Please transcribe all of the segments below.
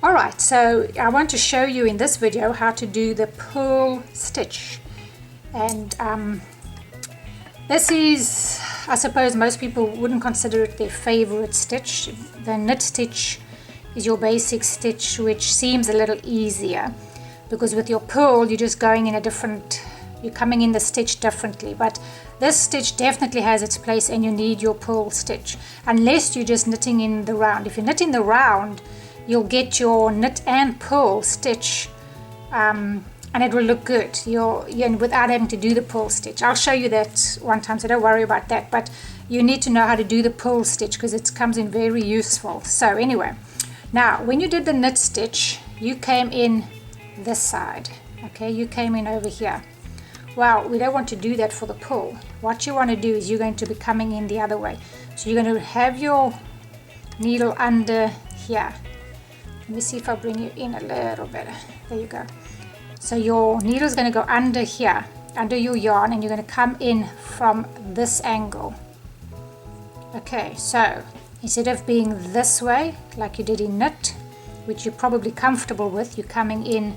Alright, so I want to show you in this video how to do the purl stitch. And this is, I suppose most people wouldn't consider it their favorite stitch. The knit stitch is your basic stitch, which seems a little easier because with your purl you're just going in a different, you're coming in the stitch differently. But this stitch definitely has its place and you need your purl stitch, unless you're just knitting in the round. If you're knitting the round, you'll get your knit and purl stitch and it will look good without having to do the purl stitch. I'll show you that one time, so don't worry about that, but you need to know how to do the purl stitch because it comes in very useful. So anyway, now when you did the knit stitch, you came in this side, okay, you came in over here. Well, we don't want to do that for the purl. What you want to do is you're going to be coming in the other way. So you're going to have your needle under here. Let me see if I bring you in a little bit. There you go. So your needle is going to go under here, under your yarn, and you're going to come in from this angle. Okay, so instead of being this way, like you did in knit, which you're probably comfortable with, you're coming in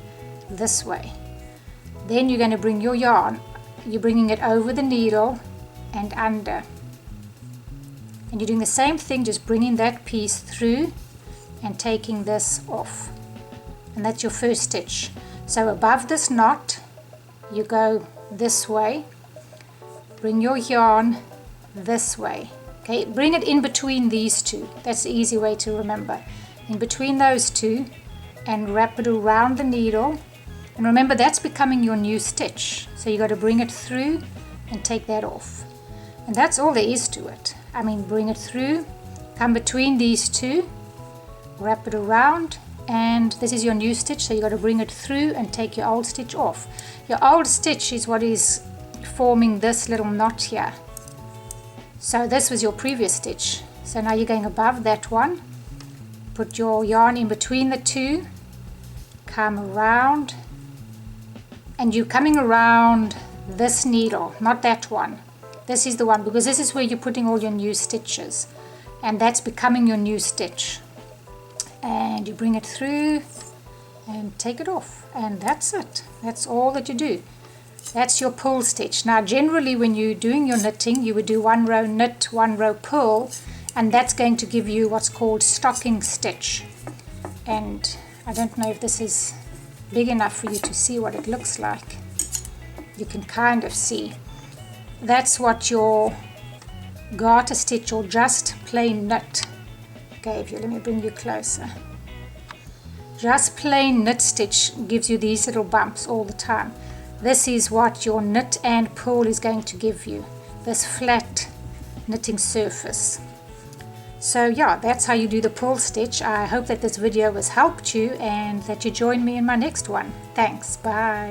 this way. Then you're going to bring your yarn, you're bringing it over the needle and under. And you're doing the same thing, just bringing that piece through and taking this off, and that's your first stitch. So above this knot you go this way, bring your yarn this way, okay, bring it in between these two, that's the easy way to remember, in between those two, and wrap it around the needle. And remember, that's becoming your new stitch, so you got to bring it through and take that off, and that's all there is to it. I mean, bring it through, come between these two, wrap it around, and this is your new stitch, so you got to bring it through and take your old stitch off. Your old stitch is what is forming this little knot here. So this was your previous stitch, so now you're going above that one, put your yarn in between the two, come around, and you're coming around this needle, not that one. This is the one, because this is where you're putting all your new stitches, and that's becoming your new stitch. And you bring it through and take it off, and that's it. That's all that you do. That's your purl stitch. Now generally when you're doing your knitting, you would do one row knit, one row purl, and that's going to give you what's called stocking stitch. And I don't know if this is big enough for you to see what it looks like. You can kind of see. That's what your garter stitch or just plain knit gave you. Let me bring you closer. Just plain knit stitch gives you these little bumps all the time. This is what your knit and purl is going to give you, this flat knitting surface. So yeah, that's how you do the purl stitch. I hope that this video has helped you and that you join me in my next one. Thanks, bye.